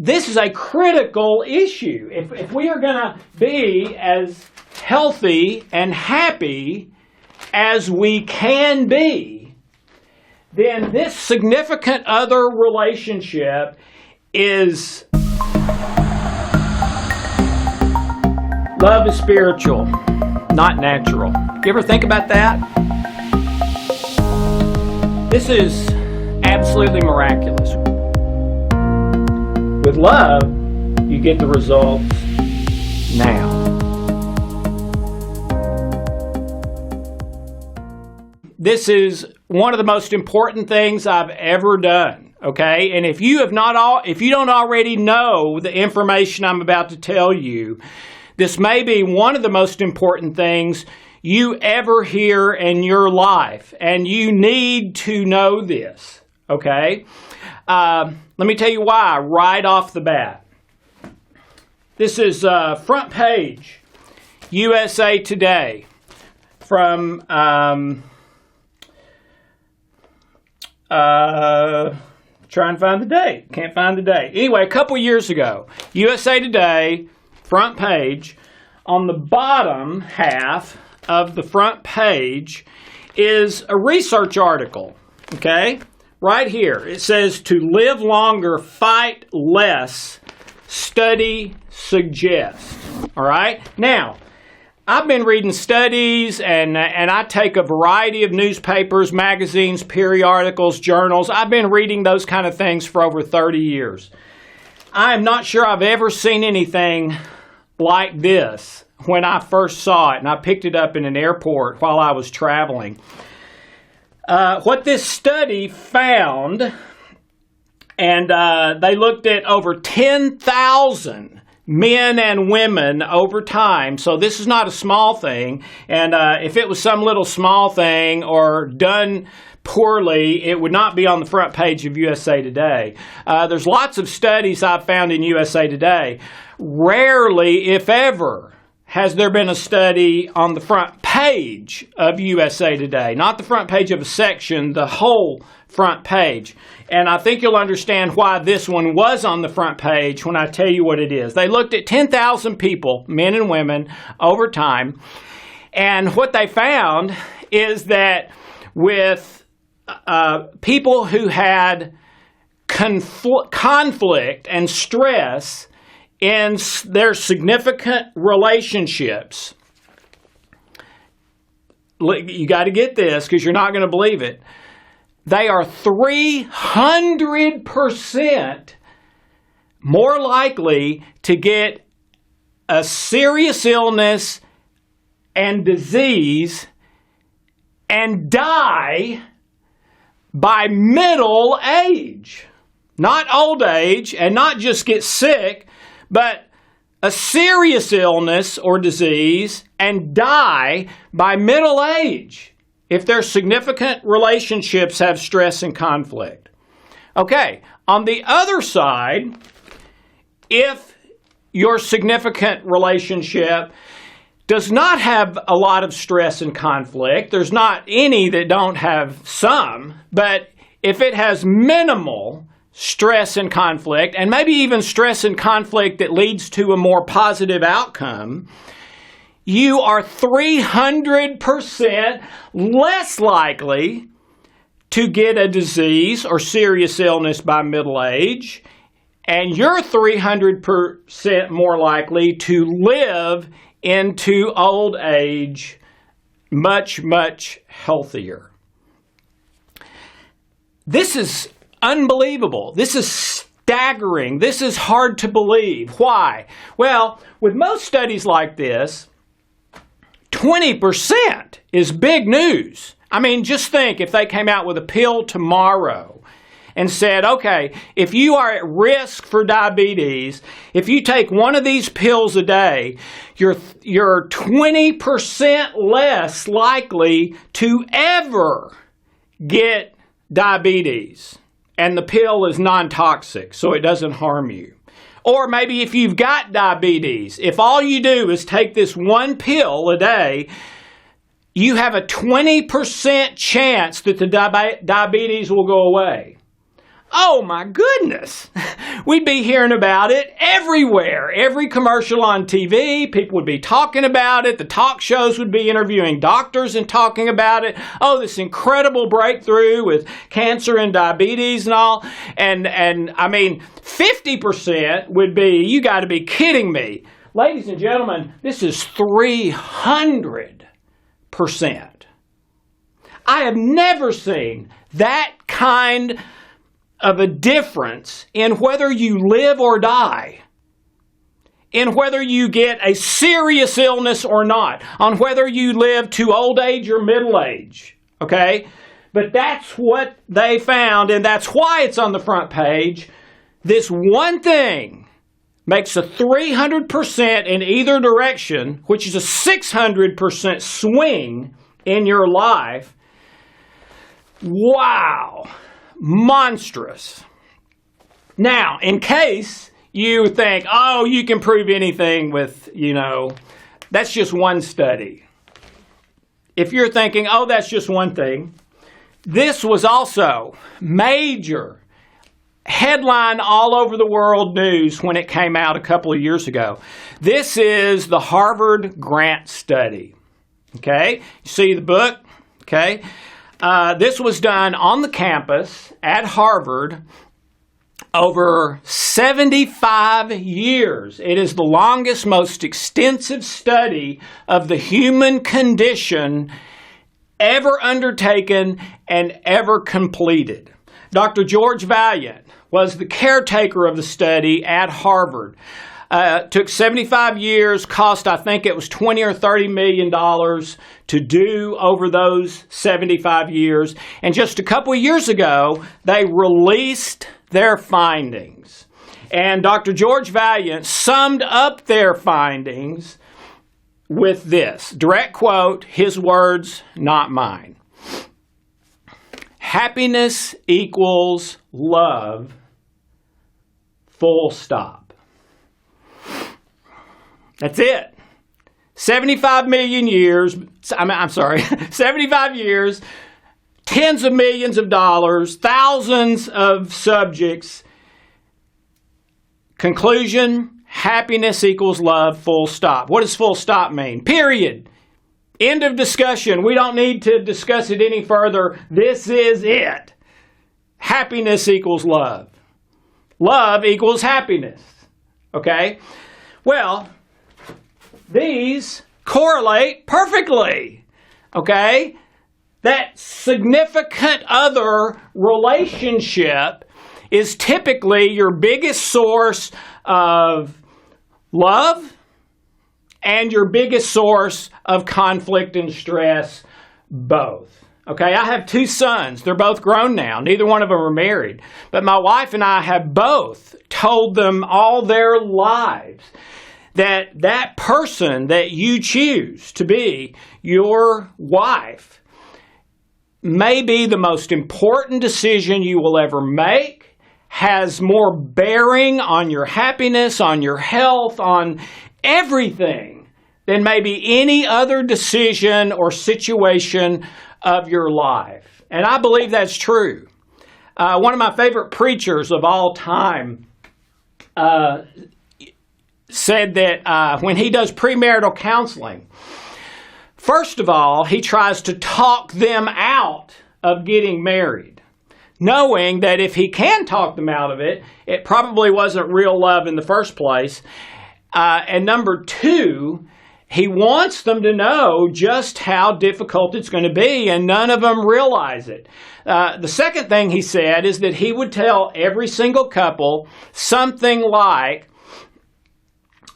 this is a critical issue. If we are going to be as healthy and happy as we can be, then this significant other relationship is... Love is spiritual, not natural. You ever think about that? This is absolutely miraculous. With love, you get the results now. This is one of the most important things I've ever done, okay? And if you don't already know the information I'm about to tell you, this may be one of the most important things you ever hear in your life, and you need to know this, okay? Let me tell you why right off the bat. This is front page, USA Today, from trying to find the date. Can't find the date. Anyway, a couple years ago, USA Today, front page. On the bottom half of the front page is a research article, okay? Right here. It says, to live longer, fight less, study suggests. All right? Now, I've been reading studies, and I take a variety of newspapers, magazines, periodicals, journals. I've been reading those kind of things for over 30 years. I am not sure I've ever seen anything like this when I first saw it, and I picked it up in an airport while I was traveling. What this study found, and they looked at over 10,000 men and women over time, so this is not a small thing, and if it was some little small thing or done poorly, it would not be on the front page of USA Today. There's lots of studies I've found in USA Today. Rarely, if ever, has there been a study on the front page of USA Today. Not the front page of a section, the whole front page. And I think you'll understand why this one was on the front page when I tell you what it is. They looked at 10,000 people, men and women, over time. And what they found is that with people who had conflict and stress in their significant relationships, you got to get this because you're not going to believe it, they are 300% more likely to get a serious illness and disease and die by middle age. Not old age, and not just get sick, but a serious illness or disease and die by middle age if their significant relationships have stress and conflict. Okay, on the other side, if your significant relationship does not have a lot of stress and conflict, there's not any that don't have some, but if it has minimal stress and conflict, and maybe even stress and conflict that leads to a more positive outcome, you are 300% less likely to get a disease or serious illness by middle age, and you're 300% more likely to live into old age much, much healthier. This is unbelievable. This is staggering. This is hard to believe. Why? Well, with most studies like this, 20% is big news. I mean, just think if they came out with a pill tomorrow and said, okay, if you are at risk for diabetes, if you take one of these pills a day, you're 20% less likely to ever get diabetes. And the pill is non-toxic, so it doesn't harm you. Or maybe if you've got diabetes, if all you do is take this one pill a day, you have a 20% chance that the diabetes will go away. Oh my goodness. We'd be hearing about it everywhere. Every commercial on TV, people would be talking about it. The talk shows would be interviewing doctors and talking about it. Oh, this incredible breakthrough with cancer and diabetes and all. And I mean, 50% would be, you got to be kidding me. Ladies and gentlemen, this is 300%. I have never seen that kind of a difference in whether you live or die, in whether you get a serious illness or not, on whether you live to old age or middle age, okay? But that's what they found, and that's why it's on the front page. This one thing makes a 300% in either direction, which is a 600% swing in your life. Wow. Monstrous. Now, in case you think, oh, you can prove anything with, that's just one study. If you're thinking, oh, that's just one thing, this was also major headline all over the world news when it came out a couple of years ago. This is the Harvard Grant Study. Okay? You see the book? Okay? This was done on the campus at Harvard over 75 years. It is the longest, most extensive study of the human condition ever undertaken and ever completed. Dr. George Valiant was the caretaker of the study at Harvard. Took 75 years, cost I think it was $20 or $30 million to do over those 75 years. And just a couple of years ago, they released their findings. And Dr. George Valiant summed up their findings with this. Direct quote, his words, not mine. Happiness equals love, full stop. That's it. 75 million years, 75 years, tens of millions of dollars, thousands of subjects. Conclusion, happiness equals love, full stop. What does full stop mean? Period. End of discussion. We don't need to discuss it any further. This is it. Happiness equals love. Love equals happiness. Okay? Well, these correlate perfectly, okay? That significant other relationship is typically your biggest source of love and your biggest source of conflict and stress, both. Okay, I have two sons. They're both grown now. Neither one of them are married. But my wife and I have both told them all their lives that person that you choose to be your wife may be the most important decision you will ever make, has more bearing on your happiness, on your health, on everything than maybe any other decision or situation of your life. And I believe that's true. One of my favorite preachers of all time said that when he does premarital counseling, first of all, he tries to talk them out of getting married, knowing that if he can talk them out of it, it probably wasn't real love in the first place. And number two, he wants them to know just how difficult it's going to be, and none of them realize it. The second thing he said is that he would tell every single couple something like,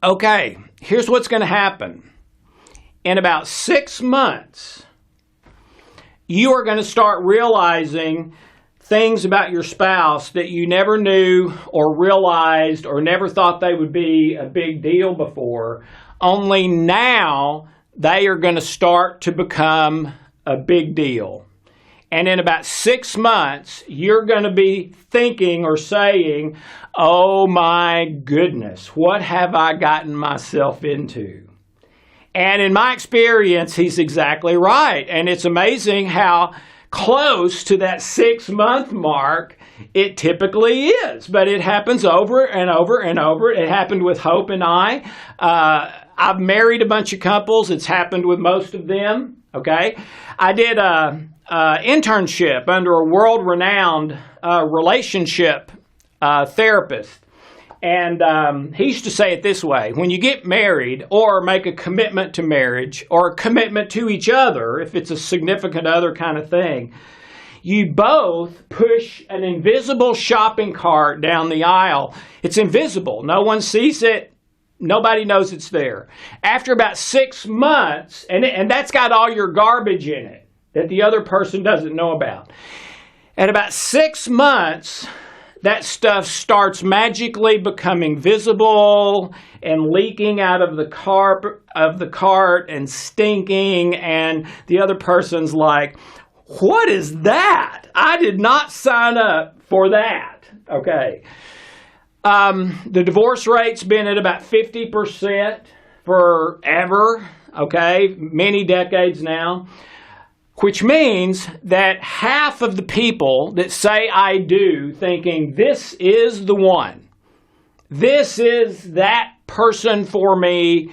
okay, here's what's going to happen. In about 6 months, you are going to start realizing things about your spouse that you never knew or realized or never thought they would be a big deal before. Only now they are going to start to become a big deal. And in about 6 months, you're going to be thinking or saying, oh my goodness, what have I gotten myself into? And in my experience, he's exactly right. And it's amazing how close to that 6-month mark, it typically is. But it happens over and over and over. It happened with Hope and I. I've married a bunch of couples. It's happened with most of them. Okay, I did a internship under a world-renowned relationship therapist. And he used to say it this way: when you get married or make a commitment to marriage or a commitment to each other, if it's a significant other kind of thing, you both push an invisible shopping cart down the aisle. It's invisible. No one sees it. Nobody knows it's there. After about 6 months, and that's got all your garbage in it that the other person doesn't know about. At about 6 months, that stuff starts magically becoming visible and leaking out of the cart and stinking, and the other person's like, "What is that? I did not sign up for that." Okay. The divorce rate's been at about 50% forever, okay, many decades now, which means that half of the people that say "I do" thinking this is the one, this is that person for me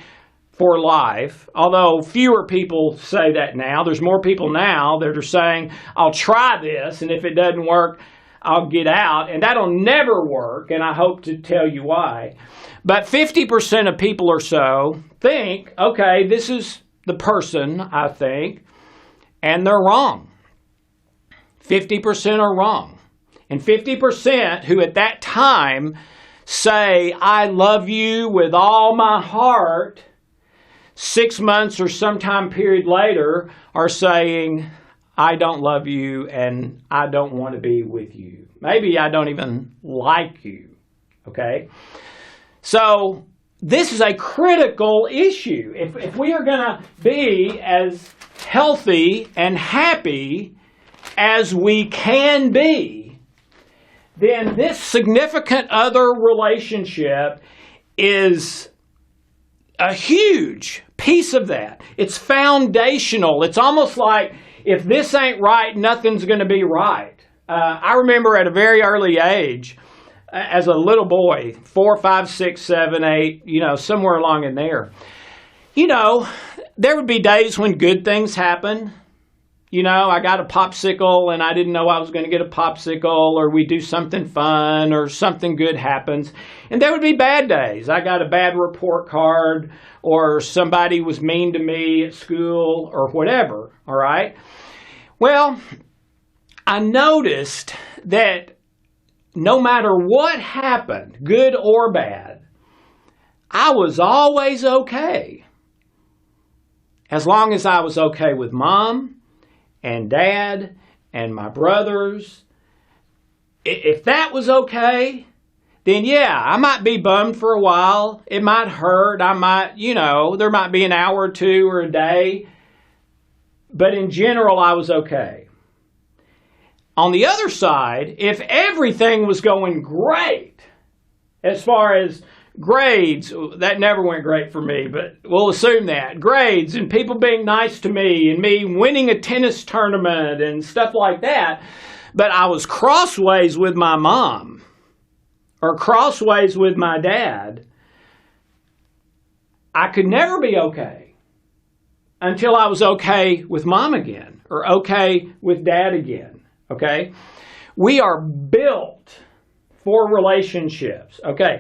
for life, although fewer people say that now. There's more people now that are saying, "I'll try this, and if it doesn't work, I'll get out," and that'll never work, and I hope to tell you why. But 50% of people or so think, okay, this is the person, I think, and they're wrong. 50% are wrong. And 50% who at that time say, "I love you with all my heart," 6 months or sometime period later are saying, "I don't love you and I don't want to be with you. Maybe I don't even like you." Okay? So this is a critical issue. If we are going to be as healthy and happy as we can be, then this significant other relationship is a huge piece of that. It's foundational. It's almost like, if this ain't right, nothing's going to be right. I remember at a very early age, as a little boy, 4, 5, 6, 7, 8, somewhere along in there, there would be days when good things happen. I got a popsicle and I didn't know I was going to get a popsicle, or we do something fun or something good happens. And there would be bad days. I got a bad report card, or somebody was mean to me at school, or whatever, all right? Well, I noticed that no matter what happened, good or bad, I was always okay. As long as I was okay with Mom and Dad and my brothers. If that was okay, then yeah, I might be bummed for a while. It might hurt. I might, there might be an hour or two or a day. But in general, I was okay. On the other side, if everything was going great, as far as grades, that never went great for me, but we'll assume that. Grades and people being nice to me and me winning a tennis tournament and stuff like that, but I was crossways with my mom or crossways with my dad, I could never be okay until I was okay with Mom again or okay with Dad again. Okay? We are built for relationships. Okay?